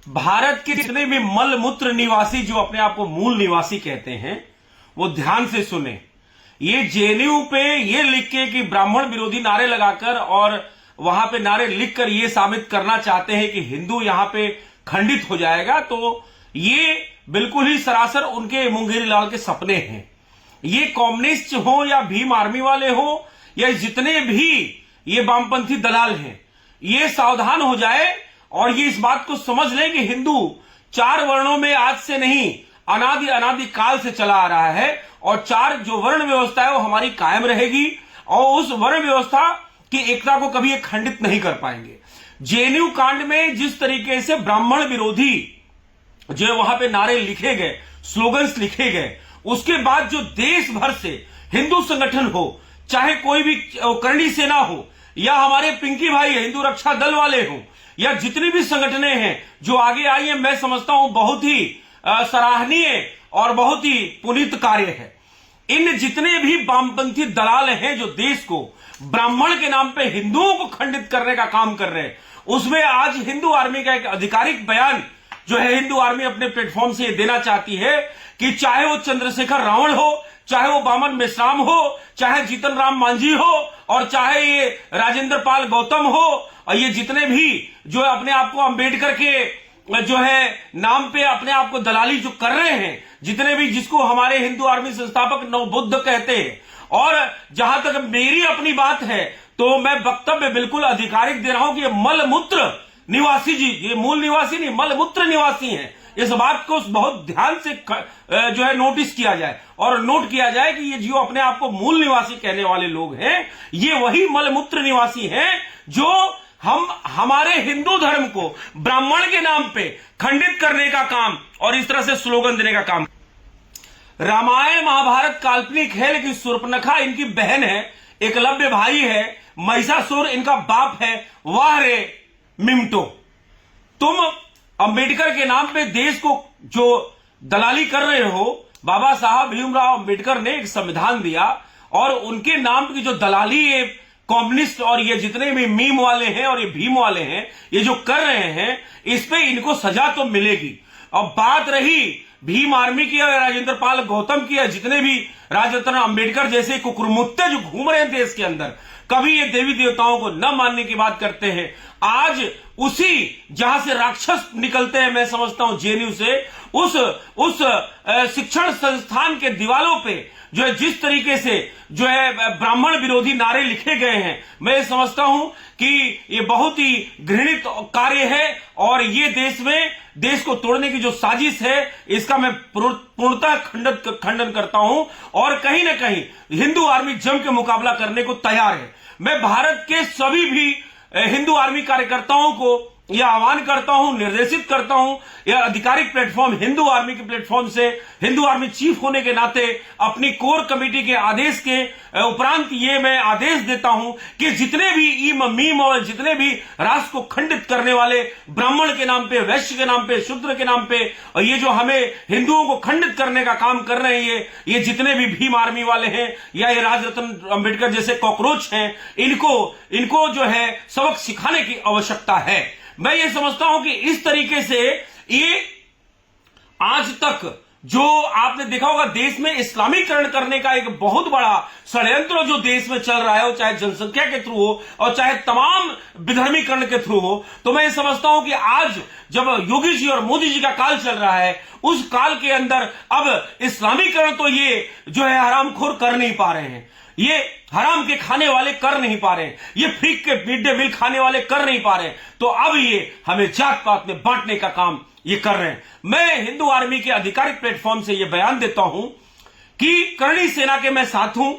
भारत के जितने भी मल मूत्र निवासी जो अपने आप को मूल निवासी कहते हैं वो ध्यान से सुने। ये जेएनयू पे ये लिख के कि ब्राह्मण विरोधी नारे लगाकर और वहां पे नारे लिखकर ये साबित करना चाहते हैं कि हिंदू यहां पे खंडित हो जाएगा, तो ये बिल्कुल ही सरासर उनके मुंगेरी लाल के सपने हैं। ये कम्युनिस्ट हो या भीम आर्मी वाले हो या जितने भी ये वामपंथी दलाल हैं, ये सावधान हो जाए और ये इस बात को समझ लें कि हिंदू 4 वर्णों में आज से नहीं अनादि अनादि काल से चला आ रहा है और 4 जो वर्ण व्यवस्था है वो हमारी कायम रहेगी और उस वर्ण व्यवस्था की एकता को कभी खंडित नहीं कर पाएंगे। जेएनयू कांड में जिस तरीके से ब्राह्मण विरोधी जो वहां पे नारे लिखे गए, स्लोगन्स लिखे गए, उसके बाद जो देश भर से हिंदू संगठन हो, चाहे कोई भी करणी सेना हो या हमारे पिंकी भाई हिंदू रक्षा दल वाले हो या जितनी भी संगठनें हैं जो आगे आई है, मैं समझता हूं बहुत ही सराहनीय और बहुत ही पुनीत कार्य है। इन जितने भी वामपंथी दलाल हैं जो देश को ब्राह्मण के नाम पे हिंदुओं को खंडित करने का काम कर रहे हैं, उसमें आज हिंदू आर्मी का एक आधिकारिक बयान जो है हिंदू आर्मी अपने प्लेटफॉर्म से देना चाहती है कि चाहे वो चंद्रशेखर रावण हो, चाहे वो बामन मेश्राम हो, चाहे जीतन राम मांझी हो और चाहे ये राजेंद्र पाल गौतम हो और ये जितने भी जो अपने आप को अंबेडकर के जो है नाम पे अपने आप को दलाली जो कर रहे हैं, जितने भी जिसको हमारे हिंदू आर्मी संस्थापक नवबुद्ध कहते हैं, और जहां तक मेरी अपनी बात है तो मैं वक्तव्य बिल्कुल आधिकारिक दे रहा हूं कि ये मल मूत्र निवासी जी, ये मूल निवासी नहीं मल मूत्र निवासी हैं। इस बात को बहुत ध्यान से जो है नोटिस किया जाए और नोट किया जाए कि ये जो अपने आप को मूल निवासी कहने वाले लोग हैं, ये वही मलमूत्र निवासी हैं जो हमारे हिंदू धर्म को ब्राह्मण के नाम पे खंडित करने का काम और इस तरह से स्लोगन देने का काम। रामायण महाभारत काल्पनिक है, लेकिन शूर्पणखा इनकी बहन है, एकलव्य भाई है, महिषासुर इनका बाप है। वाह रे मिमटो, तुम अंबेडकर के नाम पे देश को जो दलाली कर रहे हो। बाबा साहब भीमराव अंबेडकर ने एक संविधान दिया और उनके नाम की जो दलाली ये कम्युनिस्ट और ये जितने भी मीम वाले हैं और ये भीम वाले हैं ये जो कर रहे हैं, इस पे इनको सजा तो मिलेगी। और बात रही भीम आर्मी की और राजेंद्र पाल गौतम की, जितने भी राजरत्न अंबेडकर जैसे कुकुरमुत्ते जो घूम रहे हैं देश के अंदर, कभी ये देवी देवताओं को न मानने की बात करते हैं। आज उसी जहां से राक्षस निकलते हैं, मैं समझता हूं जेएनयू से, उस शिक्षण संस्थान के दीवालों पे जो है जिस तरीके से जो है ब्राह्मण विरोधी नारे लिखे गए हैं, मैं समझता हूं कि ये बहुत ही घृणित कार्य है और ये देश को तोड़ने की जो साजिश है, इसका मैं पूर्णतः खंडन करता हूं और कहीं ना कहीं हिंदू आर्मी जम के मुकाबला करने को तैयार है। मैं भारत के सभी भी हिंदू आर्मी कार्यकर्ताओं को यह आह्वान करता हूं, निर्देशित करता हूं, यह आधिकारिक प्लेटफॉर्म हिंदू आर्मी के प्लेटफॉर्म से हिंदू आर्मी चीफ होने के नाते अपनी कोर कमेटी के आदेश के उपरांत ये मैं आदेश देता हूं कि जितने भी मीम और जितने भी राष्ट्र को खंडित करने वाले ब्राह्मण के नाम पे, वैश्य के नाम पे, शूद्र के नाम पे और ये जो हमें हिंदुओं को खंडित करने का काम कर रहे हैं, ये जितने भी भीम आर्मी वाले हैं या ये राजरत्न अंबेडकर जैसे कॉकरोच हैं, इनको जो है सबक सिखाने की आवश्यकता है। मैं ये समझता हूं कि इस तरीके से ये आज तक जो आपने देखा होगा देश में इस्लामीकरण करने का एक बहुत बड़ा षड्यंत्र जो देश में चल रहा है, वो चाहे जनसंख्या के थ्रू हो और चाहे तमाम विधर्मीकरण के थ्रू हो, तो मैं ये समझता हूं कि आज जब योगी जी और मोदी जी का काल चल रहा है, उस काल के अंदर अब इस्लामीकरण तो ये जो है हरामखोर कर नहीं पा रहे हैं, ये हराम के खाने वाले कर नहीं पा रहे हैं, ये फ्री के मिड डे मील खाने वाले कर नहीं पा रहे हैं, तो अब ये हमें जात पात में बांटने का काम ये कर रहे हैं। मैं हिंदू आर्मी के आधिकारिक प्लेटफॉर्म से ये बयान देता हूं कि करणी सेना के मैं साथ हूं,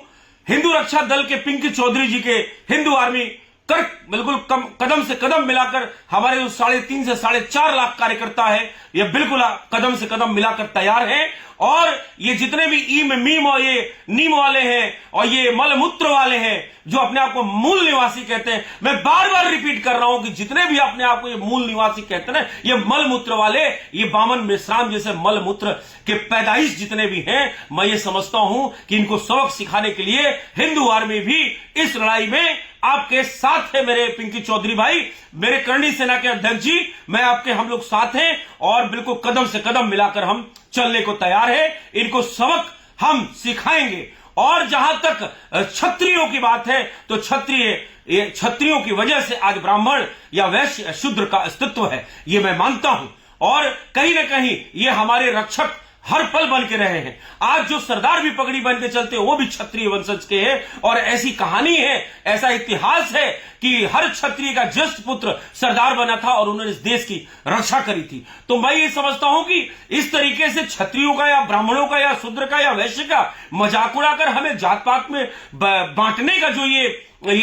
हिंदू रक्षा दल के पिंकी चौधरी जी के हिंदू आर्मी बिल्कुल कदम से कदम मिलाकर हमारे जो 3.5 से 4.5 लाख कार्यकर्ता है, ये बिल्कुल कदम से कदम मिलाकर तैयार हैं और ये जितने भी मीम और ये नीम वाले हैं और ये मलमूत्र वाले हैं जो अपने आप को मूल निवासी कहते हैं, मैं बार बार रिपीट कर रहा हूं कि जितने भी अपने आप को ये मूल निवासी कहते हैं, ये मलमूत्र वाले, ये बामन मेश्राम जैसे मलमूत्र के पैदाइश जितने भी हैं, मैं ये समझता हूं कि इनको सबक सिखाने के लिए हिंदू आर्मी भी इस लड़ाई में आपके साथ है मेरे पिंकी चौधरी भाई, मेरे करणी सेना के अध्यक्ष जी, मैं आपके, हम लोग साथ हैं और बिल्कुल कदम से कदम मिलाकर हम चलने को तैयार है। इनको सबक हम सिखाएंगे। और जहां तक क्षत्रियों की बात है तो क्षत्रियों की वजह से आज ब्राह्मण या वैश्य शूद्र का अस्तित्व है, ये मैं मानता हूं। और कहीं ना कहीं ये हमारे रक्षक हर पल बन के रहे हैं। आज जो सरदार भी पगड़ी बन के चलते हैं वो भी क्षत्रिय वंशज के हैं। और ऐसी कहानी है, ऐसा इतिहास है कि हर क्षत्रिय का ज्येष्ठ पुत्र सरदार बना था और उन्होंने इस देश की रक्षा करी थी। तो मैं ये समझता हूं कि इस तरीके से क्षत्रियों का या ब्राह्मणों का या शूद्र का या वैश्य का मजाक उड़ाकर हमें जात पात में बांटने का जो ये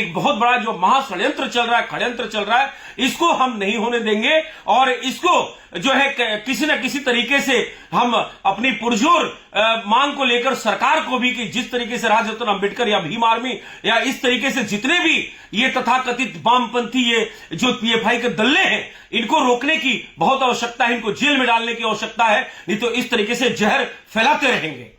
बहुत बड़ा जो महाषड्यंत्र चल रहा है, षड्यंत्र चल रहा है, इसको हम नहीं होने देंगे। और इसको जो है किसी न किसी तरीके से हम अपनी पुरजोर मांग को लेकर सरकार को भी, कि जिस तरीके से राजरत्न अंबेडकर या भीम आर्मी या इस तरीके से जितने भी ये तथाकथित वामपंथी ये जो पीएफआई के दल्ले हैं, इनको रोकने की बहुत आवश्यकता है, इनको जेल में डालने की आवश्यकता है, नहीं तो इस तरीके से जहर फैलाते रहेंगे।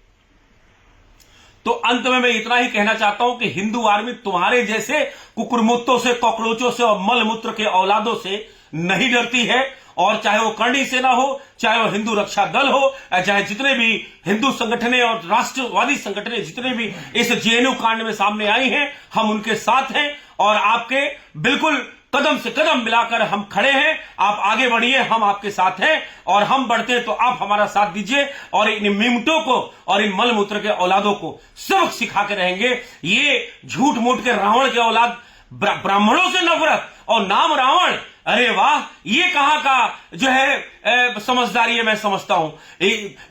तो अंत में मैं इतना ही कहना चाहता हूं कि हिंदू आर्मी तुम्हारे जैसे कुकुरमुत्तों से, कॉकरोचों से और मलमूत्र के औलादों से नहीं डरती है। और चाहे वो करणी सेना हो, चाहे वो हिंदू रक्षा दल हो, चाहे जितने भी हिंदू संगठनें और राष्ट्रवादी संगठनें जितने भी इस जेएनयू कांड में सामने आई हैं, हम उनके साथ हैं और आपके बिल्कुल कदम से कदम मिलाकर हम खड़े हैं। आप आगे बढ़िए, हम आपके साथ हैं और हम बढ़ते हैं तो आप हमारा साथ दीजिए और इन मिमटों को और इन मलमूत्र के औलादों को सबक सिखा के रहेंगे। ये झूठ मूठ के रावण के औलाद, ब्राह्मणों से नफरत और नाम रावण, अरे वाह, ये कहां का जो है समझदारी है। मैं समझता हूं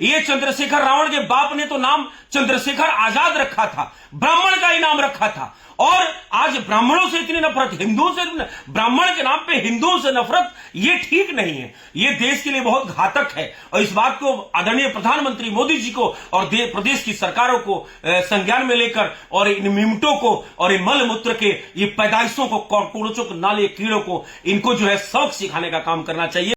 ये चंद्रशेखर, रावण के बाप ने तो नाम चंद्रशेखर आजाद रखा था, ब्राह्मण का ही नाम रखा था। और आज ब्राह्मणों से इतनी नफरत, हिंदुओं से, ब्राह्मण के नाम पे हिंदुओं से नफरत, ये ठीक नहीं है, ये देश के लिए बहुत घातक है। और इस बात को आदरणीय प्रधानमंत्री मोदी जी को और प्रदेश की सरकारों को संज्ञान में लेकर और इन मिमटों को और इन मलमूत्र के ये पैदाइशों को, कॉकरोचों को, नाले कीड़ों को, इनको जो है सबक सिखाने का काम करना चाहिए।